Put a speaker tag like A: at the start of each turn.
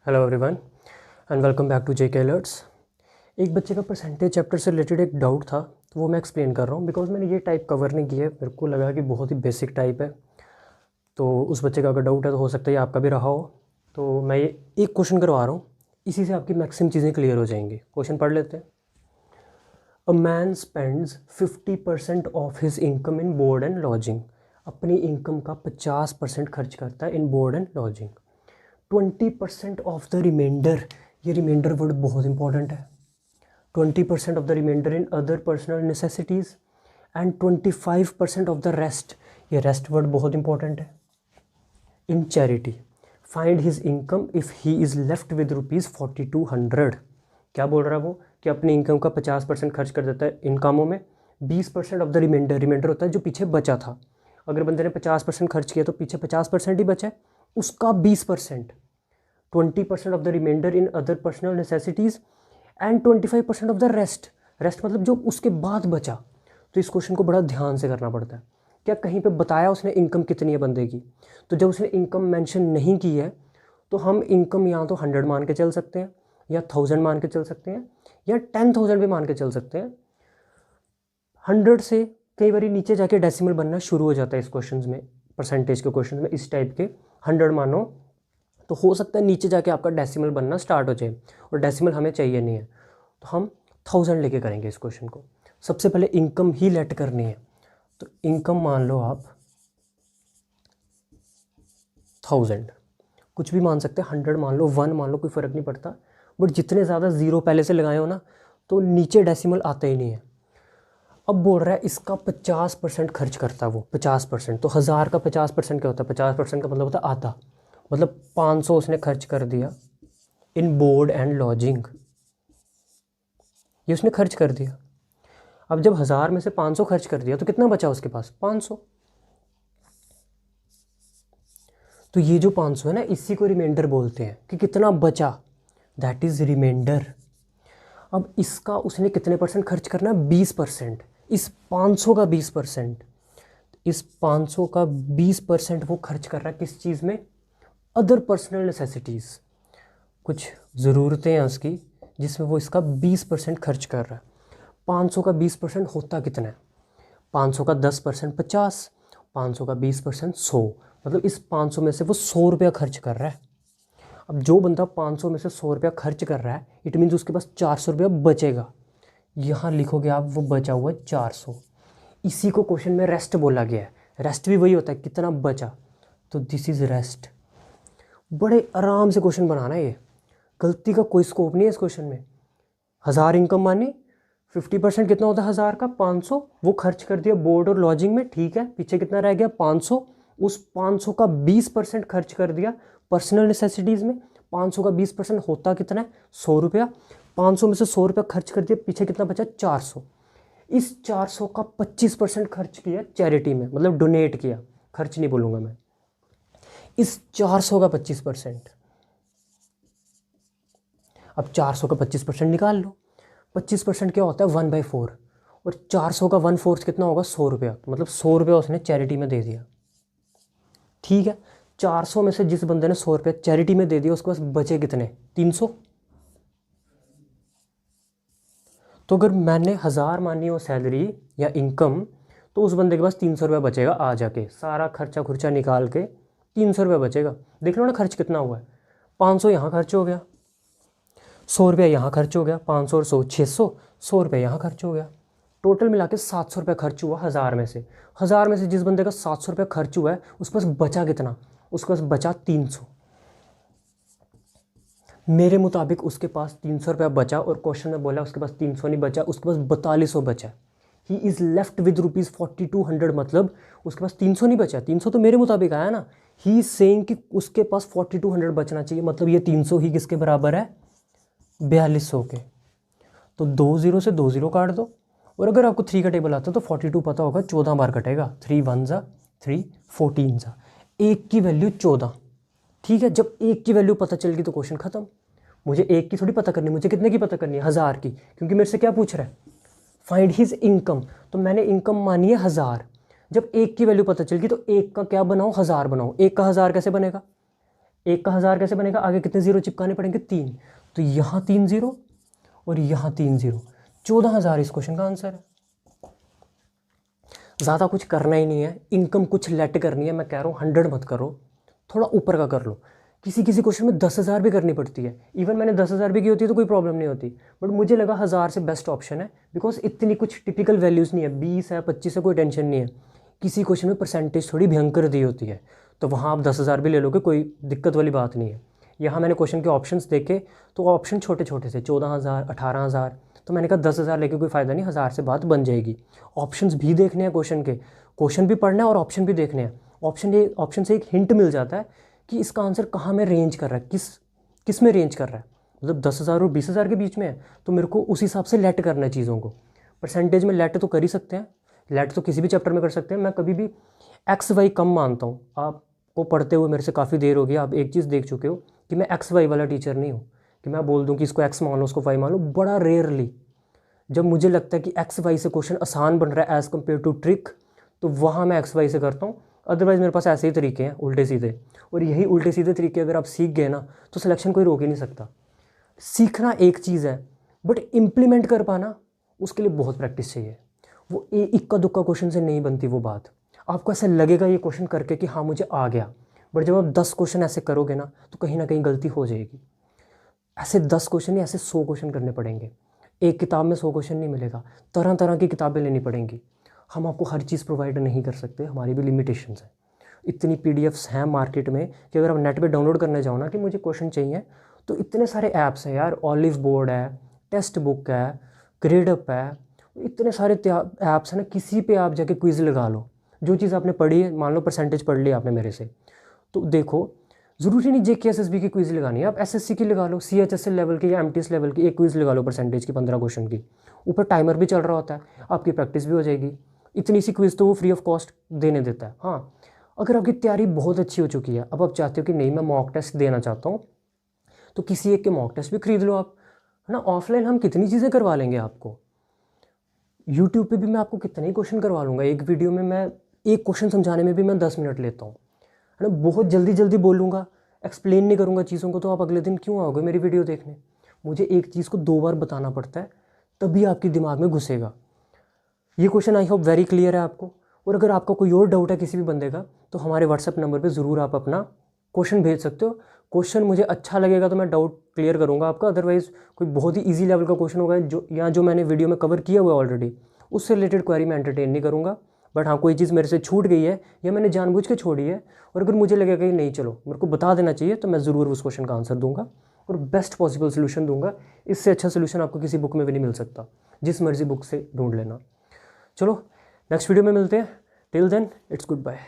A: Hello everyone and welcome back to JK alerts. एक बच्चे का परसेंटेज चैप्टर से रिलेटेड एक डाउट था, तो वो मैं एक्सप्लेन कर रहा हूँ बिकॉज मैंने ये टाइप कवर नहीं किया है। मेरे को लगा कि बहुत ही बेसिक टाइप है, तो उस बच्चे का अगर डाउट है तो हो सकता है आपका भी रहा हो। तो मैं ये एक क्वेश्चन करवा रहा हूँ, इसी से आपकी मैक्सिमम चीज़ें क्लियर हो जाएंगी। क्वेश्चन पढ़ लेते हैं। A man spends 50% of his income in board and lodging. अपनी इनकम का 50% खर्च करता है in board and lodging. 20% of the remainder, ये रिमाइंडर वर्ड बहुत इंपॉर्टेंट है। 20% of the remainder in other personal necessities and 25% of the rest, ये rest word बहुत इंपॉर्टेंट है, in charity. Find his income if he is left with ₹4200। क्या बोल रहा है वो कि अपनी इनकम का 50% खर्च कर देता है इन कामों में, 20% ऑफ द रिमाइंडर, रिमाइंडर होता है जो पीछे बचा था। अगर बंदे ने 50% खर्च किया तो पीछे 50% ही बचा है, उसका 20%। 20% of the remainder in other personal necessities and 25% of the rest, rest मतलब जो उसके बाद बचा। तो इस क्वेश्चन को बड़ा ध्यान से करना पड़ता है। क्या कहीं पे बताया उसने इनकम कितनी है बंदे की? तो जब उसने इनकम मेंशन नहीं की है तो हम इनकम यहाँ तो 100 मान के चल सकते हैं, या 1000 मान के चल सकते हैं, या 10,000 भी मान के चल सकते हैं। 100 से कई बार नीचे जाके डेसिमल बनना शुरू हो जाता है इस क्वेश्चन में, परसेंटेज के क्वेश्चन में इस टाइप के। 100 मानो तो हो सकता है नीचे जाके आपका डेसिमल बनना स्टार्ट हो जाए, और डेसिमल हमें चाहिए नहीं है, तो हम 1000 लेके करेंगे इस क्वेश्चन को। सबसे पहले इनकम ही लेट करनी है, तो इनकम मान लो आप 1000, कुछ भी मान सकते हैं, 100 मान लो, 1 मान लो, कोई फ़र्क नहीं पड़ता। बट जितने ज़्यादा ज़ीरो पहले से लगाए हो ना तो नीचे डेसिमल आता ही नहीं है। अब बोल रहा है इसका 50% खर्च करता है वो, 50%। तो 1000 का 50% क्या होता है? 50% का मतलब होता है आधा, मतलब 500 उसने खर्च कर दिया इन बोर्ड एंड लॉजिंग, ये उसने खर्च कर दिया। अब जब 1000 में से 500 खर्च कर दिया तो कितना बचा उसके पास? 500। तो ये जो 500 है ना, इसी को रिमाइंडर बोलते हैं कि कितना बचा, दैट इज़ रिमाइंडर। अब इसका उसने कितने परसेंट खर्च करना है? 20%। इस 500 का 20%, इस 500 का 20% वो खर्च कर रहा है किस चीज़ में? अदर पर्सनल नेसेसिटीज़, कुछ ज़रूरतें हैं उसकी जिसमें वो इसका 20% खर्च कर रहा है। 500 का 20% होता कितना है? 500 का 10% 50, 500 का 20% 100, मतलब इस 500 में से वो 100 रुपया खर्च कर रहा है। अब जो बंदा 500 में से 100 रुपया खर्च कर रहा है, इट मीन्स उसके पास 400 रुपया बचेगा। यहाँ लिखोगे आप वो बचा हुआ है 400। इसी को क्वेश्चन में रेस्ट बोला गया है। रेस्ट भी वही होता है, कितना बचा, तो दिस इज़ रेस्ट। बड़े आराम से क्वेश्चन बनाना है ये, गलती का कोई स्कोप नहीं है इस क्वेश्चन में। 1000 इनकम मानी, 50% कितना होता है 1000 का? 500, वो खर्च कर दिया बोर्ड और लॉजिंग में, ठीक है, पीछे कितना रह गया? 500। उस 500 का 20% खर्च कर दिया पर्सनल नेसेसिटीज़ में। 500 का 20% होता कितना है? 100 रुपया। 500 में से 100 रुपया खर्च कर दिया, पीछे कितना बचा? 400। इस 400 का 25% खर्च किया चैरिटी में, मतलब डोनेट किया, खर्च नहीं बोलूँगा मैं। इस 400 का 25%, अब 400 का 25% निकाल लो। 25% क्या होता है? 1/4, और 400 का 1/4 कितना होगा? 100 रुपया, मतलब 100 रुपया उसने चैरिटी में दे दिया, ठीक है। 400 में से जिस बंदे ने 100 रुपया चैरिटी में दे दिया उसके पास बचे कितने? 300। तो अगर मैंने 1000 मानी हो सैलरी या इनकम, तो उस बंदे के पास 300 रुपया बचेगा आ जाके, सारा खर्चा खुर्चा निकाल के 300 रुपया बचेगा। देख लो ना खर्च कितना हुआ है। 500 यहाँ खर्च हो गया, 100 रुपया यहाँ खर्च हो गया, 500 और 100 600, 100 रुपया यहाँ खर्च हो गया, टोटल मिला के 700 रुपया खर्च हुआ 1000 में से। 1000 में से जिस बंदे का 700 रुपया खर्च हुआ है उसके पास बचा कितना? उसके पास बचा 300। मेरे मुताबिक उसके पास 300 रुपया बचा, और क्वेश्चन में बोला उसके पास 300 नहीं बचा, उसके पास 4200 बचा। ही इज़ लेफ्ट विद ₹4200, मतलब उसके पास 300 नहीं बचा। 300 तो मेरे मुताबिक आया ना, ही इज सेइंग कि उसके पास 4200 बचना चाहिए, मतलब ये 300 ही किसके बराबर है? 4200 के। तो 2 0 से 2 0 काट दो, और अगर आपको 3 का टेबल आता है तो 42 पता होगा 14 बार कटेगा। 3 1 जा 3, 14 जा, एक की वैल्यू 14, ठीक है। जब एक की वैल्यू पता चल गई तो क्वेश्चन खत्म। मुझे एक की थोड़ी पता करनी, मुझे कितने की पता करनी है? 1000 की, क्योंकि मेरे से क्या पूछ रहा है? Find his income. तो मैंने इनकम मानी है 1000। जब एक की वैल्यू पता चल गई तो एक का क्या बनाओ? 1000 बनाओ। एक का 1000 कैसे बनेगा? 1 का 1000 कैसे बनेगा, आगे कितने ज़ीरो चिपकाने पड़ेंगे, 3, तो यहाँ 3 ज़ीरो और यहाँ 3 ज़ीरो, 14,000 इस क्वेश्चन का आंसर है। ज़्यादा कुछ करना ही नहीं है, इनकम कुछ लेट करनी है, मैं कह रहा हूँ 100 मत करो, थोड़ा ऊपर का कर लो। किसी किसी क्वेश्चन में 10,000 भी करनी पड़ती है, इवन मैंने 10,000 भी की होती है तो कोई प्रॉब्लम नहीं होती, बट मुझे लगा 1000 से बेस्ट ऑप्शन है, बिकॉज इतनी कुछ टिपिकल वैल्यूज़ नहीं है, 20 है 25 है, कोई टेंशन नहीं है। किसी क्वेश्चन में परसेंटेज थोड़ी भयंकर दी होती है, तो वहाँ आप 10,000 भी ले लोगे, कोई दिक्कत वाली बात नहीं है। यहाँ मैंने क्वेश्चन के ऑप्शंस देखे तो ऑप्शन छोटे छोटे थे, 14,000 18,000, तो मैंने कहा 10,000 लेके कोई फ़ायदा नहीं, 1000 से बात बन जाएगी। ऑप्शंस भी देखने हैं क्वेश्चन के, क्वेश्चन भी पढ़ना है और ऑप्शन भी देखने हैं। ऑप्शन से एक हिंट मिल जाता है कि इसका आंसर कहाँ में रेंज कर रहा है, किस में रेंज कर रहा है, मतलब 10,000 और 20,000 के बीच में है, तो मेरे को उस हिसाब से लेट करना है चीज़ों को। परसेंटेज में लेट तो कर ही सकते हैं, लेट तो किसी भी चैप्टर में कर सकते हैं। मैं कभी भी एक्स वाई कम मानता हूँ। आपको पढ़ते हुए मेरे से काफ़ी देर हो गई, आप एक चीज़ देख चुके हो कि मैं एक्स वाई वाला टीचर नहीं हूँ कि मैं बोल दूँ कि इसको एक्स मान लो उसको वाई मान लो। बड़ा रेयरली जब मुझे लगता है कि एक्स वाई से क्वेश्चन आसान बन रहा है एज़ कम्पेयर टू ट्रिक, तो वहाँ मैं एक्स वाई से करता हूँ। अदरवाइज़ मेरे पास ऐसे ही तरीके हैं उल्टे सीधे, और यही उल्टे सीधे तरीके अगर आप सीख गए ना तो सिलेक्शन कोई रोक ही नहीं सकता। सीखना एक चीज़ है, बट इम्प्लीमेंट कर पाना उसके लिए बहुत प्रैक्टिस चाहिए। वो इक्का दुक्का क्वेश्चन से नहीं बनती वो बात। आपको ऐसा लगेगा ये क्वेश्चन करके कि हाँ मुझे आ गया, बट जब आप 10 क्वेश्चन ऐसे करोगे ना तो कहीं ना कहीं गलती हो जाएगी। ऐसे 10 क्वेश्चन नहीं, ऐसे 100 क्वेश्चन करने पड़ेंगे। एक किताब में 100 क्वेश्चन नहीं मिलेगा, तरह तरह की किताबें लेनी पड़ेंगी। हम आपको हर चीज़ प्रोवाइड नहीं कर सकते, हमारी भी लिमिटेशंस हैं। इतनी पीडीएफ्स हैं मार्केट में कि अगर आप नेट पे डाउनलोड करने जाओ ना कि मुझे क्वेश्चन चाहिए, तो इतने सारे ऐप्स हैं यार, ऑलिव बोर्ड है, टेक्स्ट बुक है, ग्रेडअप है, इतने सारे ऐप्स हैं ना, किसी पे आप जाके क्विज़ लगा लो। जो चीज़ आपने पढ़ी है, मान लो परसेंटेज पढ़ ली आपने मेरे से, तो देखो ज़रूरी नहीं JKSSB की क्विज़ लगानी है, आप SSC की लगा लो, CHSL लेवल की या MTS लेवल की एक क्विज़ लगा लो परसेंटेज की 15 क्वेश्चन की। ऊपर टाइमर भी चल रहा होता है, आपकी प्रैक्टिस भी हो जाएगी। इतनी सी क्विज़ तो वो फ्री ऑफ कॉस्ट देने देता है। हाँ, अगर आपकी तैयारी बहुत अच्छी हो चुकी है, अब आप चाहते हो कि नहीं मैं मॉक टेस्ट देना चाहता हूँ, तो किसी एक के मॉक टेस्ट भी खरीद लो आप, है ना। ऑफलाइन हम कितनी चीज़ें करवा लेंगे आपको, यूट्यूब पे भी मैं आपको कितने ही क्वेश्चन करवा लूँगा। एक वीडियो में मैं एक क्वेश्चन समझाने में भी मैं 10 मिनट लेता हूँ, है ना। बहुत जल्दी जल्दी बोलूँगा, एक्सप्लेन नहीं करूँगा चीज़ों को, तो आप अगले दिन क्यों आओगे मेरी वीडियो देखने। मुझे एक चीज़ को 2 बार बताना पड़ता है, तभी आपके दिमाग में घुसेगा। ये question I hope very clear है आपको। और अगर आपका कोई और डाउट है किसी भी बंदे का, तो हमारे व्हाट्सएप नंबर पे ज़रूर आप अपना क्वेश्चन भेज सकते हो। क्वेश्चन मुझे अच्छा लगेगा तो मैं डाउट क्लियर करूँगा आपका, अदरवाइज़ कोई बहुत ही ईजी लेवल का क्वेश्चन होगा जो मैंने वीडियो में कवर किया हुआ है ऑलरेडी, उससे रिलेटेड क्वेरी मैं एंटरटेन नहीं करूँगा। बट हाँ, कोई चीज़ मेरे से छूट गई है या मैंने जानबूझ के छोड़ी है, और अगर मुझे लगेगा कि नहीं चलो मेरे को बता देना चाहिए, तो मैं ज़रूर उस क्वेश्चन का आंसर दूंगा और बेस्ट पॉसिबल सोल्यूशन दूंगा। इससे अच्छा सोल्यूशन आपको किसी बुक में भी नहीं मिल सकता, जिस मर्जी बुक से ढूंढ लेना। चलो नेक्स्ट वीडियो में मिलते हैं, till then it's good bye.